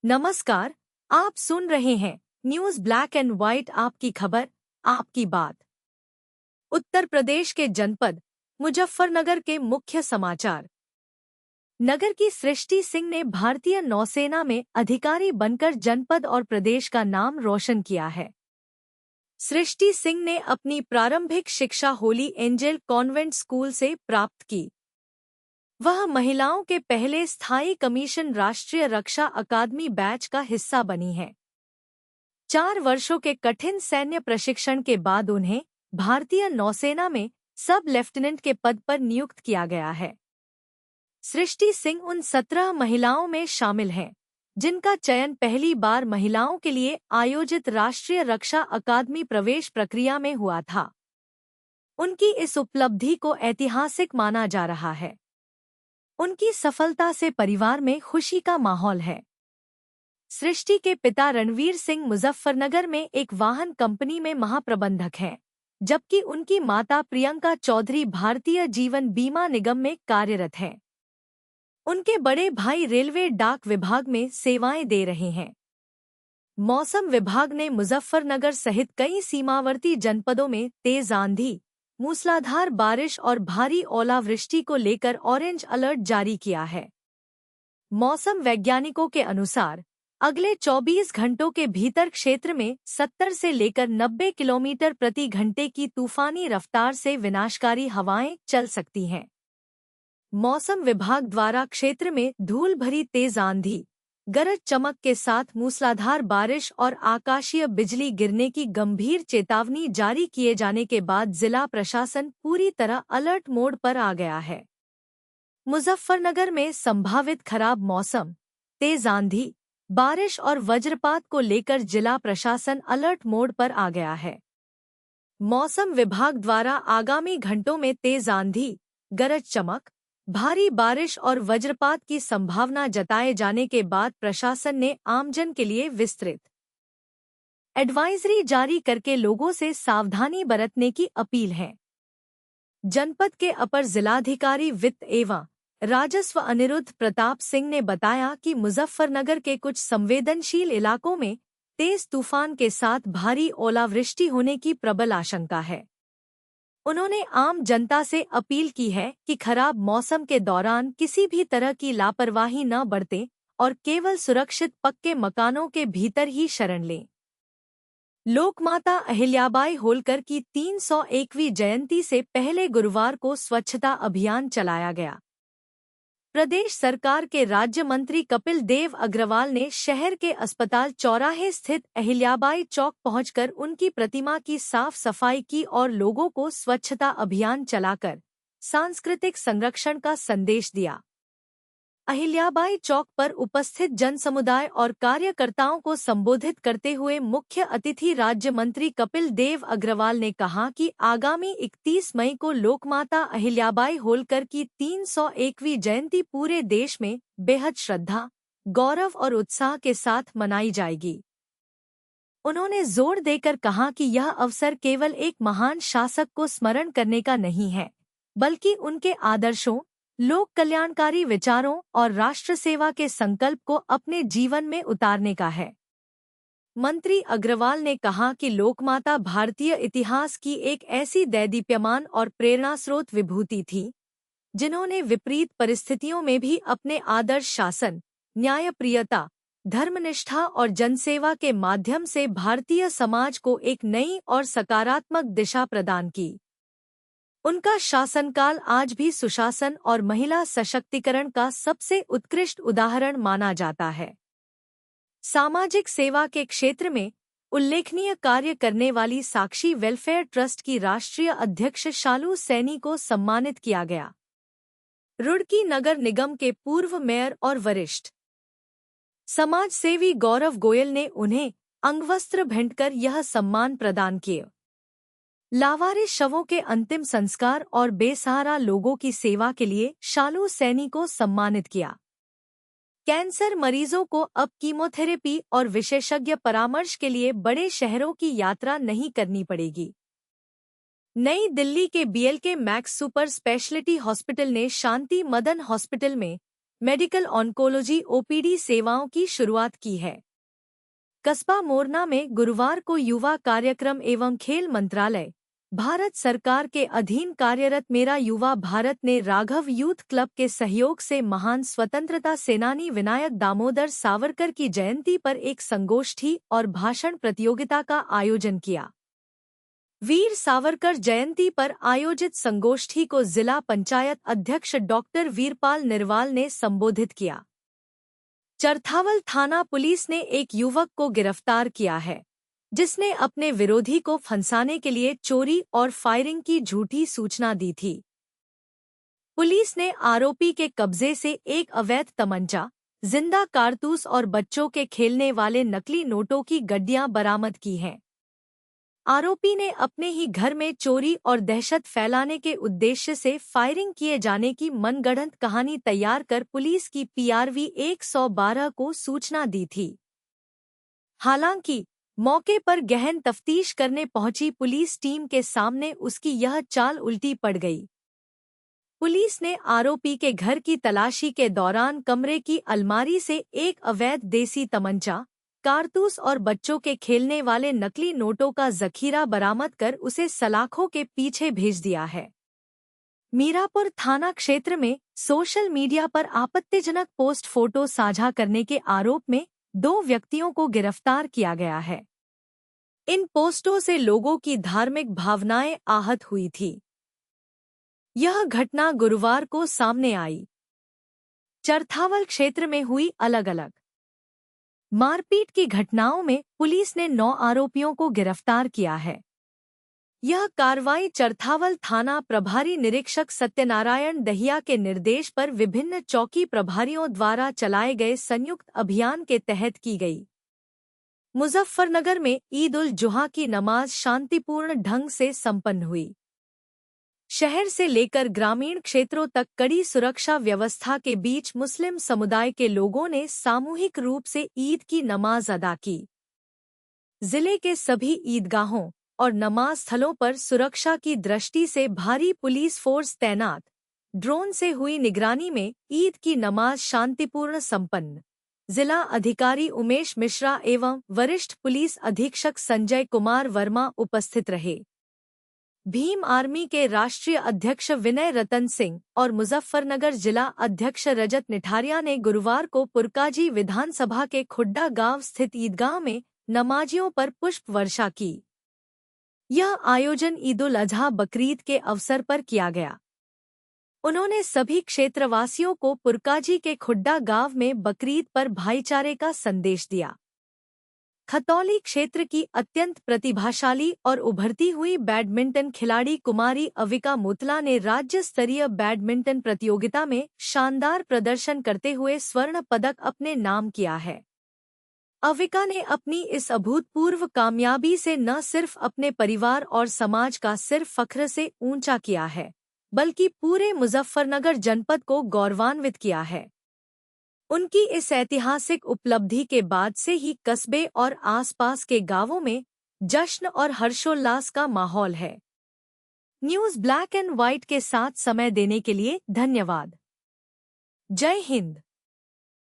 नमस्कार। आप सुन रहे हैं न्यूज ब्लैक एंड व्हाइट, आपकी खबर आपकी बात। उत्तर प्रदेश के जनपद मुजफ्फरनगर के मुख्य समाचार। नगर की सृष्टि सिंह ने भारतीय नौसेना में अधिकारी बनकर जनपद और प्रदेश का नाम रोशन किया है। सृष्टि सिंह ने अपनी प्रारंभिक शिक्षा होली एंजल कॉन्वेंट स्कूल से प्राप्त की। वह महिलाओं के पहले स्थायी कमीशन राष्ट्रीय रक्षा अकादमी बैच का हिस्सा बनी है। 4 वर्षों के कठिन सैन्य प्रशिक्षण के बाद उन्हें भारतीय नौसेना में सब लेफ्टिनेंट के पद पर नियुक्त किया गया है। सृष्टि सिंह उन 17 महिलाओं में शामिल हैं जिनका चयन पहली बार महिलाओं के लिए आयोजित राष्ट्रीय रक्षा अकादमी प्रवेश प्रक्रिया में हुआ था। उनकी इस उपलब्धि को ऐतिहासिक माना जा रहा है। उनकी सफलता से परिवार में खुशी का माहौल है। सृष्टि के पिता रणवीर सिंह मुजफ्फरनगर में एक वाहन कंपनी में महाप्रबंधक हैं, जबकि उनकी माता प्रियंका चौधरी भारतीय जीवन बीमा निगम में कार्यरत हैं। उनके बड़े भाई रेलवे डाक विभाग में सेवाएं दे रहे हैं। मौसम विभाग ने मुजफ्फरनगर सहित कई सीमावर्ती जनपदों में तेज आंधी, मूसलाधार बारिश और भारी ओलावृष्टि को लेकर ऑरेंज अलर्ट जारी किया है। मौसम वैज्ञानिकों के अनुसार अगले 24 घंटों के भीतर क्षेत्र में 70 से लेकर 90 किलोमीटर प्रति घंटे की तूफानी रफ्तार से विनाशकारी हवाएं चल सकती हैं। मौसम विभाग द्वारा क्षेत्र में धूल भरी तेज आंधी, गरज चमक के साथ मूसलाधार बारिश और आकाशीय बिजली गिरने की गंभीर चेतावनी जारी किए जाने के बाद जिला प्रशासन पूरी तरह अलर्ट मोड पर आ गया है। मुजफ्फरनगर में संभावित खराब मौसम, तेज आंधी, बारिश और वज्रपात को लेकर जिला प्रशासन अलर्ट मोड पर आ गया है। मौसम विभाग द्वारा आगामी घंटों में तेज आंधी, गरज चमक, भारी बारिश और वज्रपात की संभावना जताए जाने के बाद प्रशासन ने आमजन के लिए विस्तृत एडवाइजरी जारी करके लोगों से सावधानी बरतने की अपील है। जनपद के अपर जिलाधिकारी वित्त एवं राजस्व अनिरुद्ध प्रताप सिंह ने बताया कि मुजफ्फरनगर के कुछ संवेदनशील इलाकों में तेज तूफान के साथ भारी ओलावृष्टि होने की प्रबल आशंका है। उन्होंने आम जनता से अपील की है कि खराब मौसम के दौरान किसी भी तरह की लापरवाही न बरतें और केवल सुरक्षित पक्के मकानों के भीतर ही शरण लें। लोकमाता अहिल्याबाई होलकर की 301वीं जयंती से पहले गुरुवार को स्वच्छता अभियान चलाया गया। प्रदेश सरकार के राज्य मंत्री कपिल देव अग्रवाल ने शहर के अस्पताल चौराहे स्थित अहिल्याबाई चौक पहुंचकर उनकी प्रतिमा की साफ सफाई की और लोगों को स्वच्छता अभियान चलाकर सांस्कृतिक संरक्षण का संदेश दिया। अहिल्याबाई चौक पर उपस्थित जनसमुदाय और कार्यकर्ताओं को संबोधित करते हुए मुख्य अतिथि राज्य मंत्री कपिल देव अग्रवाल ने कहा कि आगामी 31 मई को लोकमाता अहिल्याबाई होलकर की 301वीं जयंती पूरे देश में बेहद श्रद्धा, गौरव और उत्साह के साथ मनाई जाएगी। उन्होंने जोर देकर कहा कि यह अवसर केवल एक महान शासक को स्मरण करने का नहीं है, बल्कि उनके आदर्शों, लोक कल्याणकारी विचारों और राष्ट्र सेवा के संकल्प को अपने जीवन में उतारने का है। मंत्री अग्रवाल ने कहा कि लोकमाता भारतीय इतिहास की एक ऐसी दैदीप्यमान और प्रेरणास्रोत विभूति थी, जिन्होंने विपरीत परिस्थितियों में भी अपने आदर्श शासन, न्यायप्रियता, धर्मनिष्ठा और जनसेवा के माध्यम से भारतीय समाज को एक नई और सकारात्मक दिशा प्रदान की। उनका शासनकाल आज भी सुशासन और महिला सशक्तिकरण का सबसे उत्कृष्ट उदाहरण माना जाता है। सामाजिक सेवा के क्षेत्र में उल्लेखनीय कार्य करने वाली साक्षी वेलफेयर ट्रस्ट की राष्ट्रीय अध्यक्ष शालू सैनी को सम्मानित किया गया। रुड़की नगर निगम के पूर्व मेयर और वरिष्ठ समाजसेवी गौरव गोयल ने उन्हें अंगवस्त्र भेंटकर यह सम्मान प्रदान किए। लावारिस शवों के अंतिम संस्कार और बेसहारा लोगों की सेवा के लिए शालू सैनी को सम्मानित किया। कैंसर मरीजों को अब कीमोथेरेपी और विशेषज्ञ परामर्श के लिए बड़े शहरों की यात्रा नहीं करनी पड़ेगी। नई दिल्ली के BLK max super speciality hospital ने शांति मदन हॉस्पिटल में मेडिकल ऑन्कोलॉजी ओपीडी सेवाओं की शुरुआत की है। कस्बा मोरना में गुरुवार को युवा कार्यक्रम एवं खेल मंत्रालय, भारत सरकार के अधीन कार्यरत मेरा युवा भारत ने राघव यूथ क्लब के सहयोग से महान स्वतंत्रता सेनानी विनायक दामोदर सावरकर की जयंती पर एक संगोष्ठी और भाषण प्रतियोगिता का आयोजन किया। वीर सावरकर जयंती पर आयोजित संगोष्ठी को जिला पंचायत अध्यक्ष डॉक्टर वीरपाल निरवाल ने संबोधित किया। चरथावल थाना पुलिस ने एक युवक को गिरफ्तार किया है, जिसने अपने विरोधी को फंसाने के लिए चोरी और फायरिंग की झूठी सूचना दी थी। पुलिस ने आरोपी के कब्जे से एक अवैध तमंचा, जिंदा कारतूस और बच्चों के खेलने वाले नकली नोटों की गड्डियां बरामद की हैं। आरोपी ने अपने ही घर में चोरी और दहशत फैलाने के उद्देश्य से फायरिंग किए जाने की मनगढ़ंत कहानी तैयार कर पुलिस की पीआरवी 112 को सूचना दी थी। हालांकि मौके पर गहन तफ्तीश करने पहुंची पुलिस टीम के सामने उसकी यह चाल उल्टी पड़ गई। पुलिस ने आरोपी के घर की तलाशी के दौरान कमरे की अलमारी से एक अवैध देसी तमंचा, कारतूस और बच्चों के खेलने वाले नकली नोटों का जखीरा बरामद कर उसे सलाखों के पीछे भेज दिया है। मीरापुर थाना क्षेत्र में सोशल मीडिया पर आपत्तिजनक पोस्ट फोटो साझा करने के आरोप में 2 व्यक्तियों को गिरफ्तार किया गया है। इन पोस्टों से लोगों की धार्मिक भावनाएं आहत हुई थी। यह घटना गुरुवार को सामने आई। चरथावल क्षेत्र में हुई अलग-अलग मारपीट की घटनाओं में पुलिस ने 9 आरोपियों को गिरफ्तार किया है। यह कार्रवाई चरथावल थाना प्रभारी निरीक्षक सत्यनारायण दहिया के निर्देश पर विभिन्न चौकी प्रभारियों द्वारा चलाए गए संयुक्त अभियान के तहत की गई। मुजफ्फरनगर में ईद उल जुहा की नमाज शांतिपूर्ण ढंग से संपन्न हुई। शहर से लेकर ग्रामीण क्षेत्रों तक कड़ी सुरक्षा व्यवस्था के बीच मुस्लिम समुदाय के लोगों ने सामूहिक रूप से ईद की नमाज अदा की। जिले के सभी ईदगाहों और नमाज स्थलों पर सुरक्षा की दृष्टि से भारी पुलिस फोर्स तैनात। ड्रोन से हुई निगरानी में ईद की नमाज शांतिपूर्ण संपन्न। जिला अधिकारी उमेश मिश्रा एवं वरिष्ठ पुलिस अधीक्षक संजय कुमार वर्मा उपस्थित रहे। भीम आर्मी के राष्ट्रीय अध्यक्ष विनय रतन सिंह और मुजफ्फरनगर जिला अध्यक्ष रजत निठारिया ने गुरुवार को पुरकाजी विधानसभा के खुड्डा गांव स्थित ईदगाह में नमाजियों पर पुष्प वर्षा की। यह आयोजन ईद उल अजहा बकरीद के अवसर पर किया गया। उन्होंने सभी क्षेत्रवासियों को पुरकाजी के खुड्डा गांव में बकरीद पर भाईचारे का संदेश दिया। खतौली क्षेत्र की अत्यंत प्रतिभाशाली और उभरती हुई बैडमिंटन खिलाड़ी कुमारी अविका मुतला ने राज्य स्तरीय बैडमिंटन प्रतियोगिता में शानदार प्रदर्शन करते हुए स्वर्ण पदक अपने नाम किया है। अविका ने अपनी इस अभूतपूर्व कामयाबी से न सिर्फ अपने परिवार और समाज का सिर फख्र से ऊंचा किया है, बल्कि पूरे मुजफ्फरनगर जनपद को गौरवान्वित किया है। उनकी इस ऐतिहासिक उपलब्धि के बाद से ही कस्बे और आसपास के गांवों में जश्न और हर्षोल्लास का माहौल है। न्यूज़ ब्लैक एंड व्हाइट के साथ समय देने के लिए धन्यवाद। जय हिंद।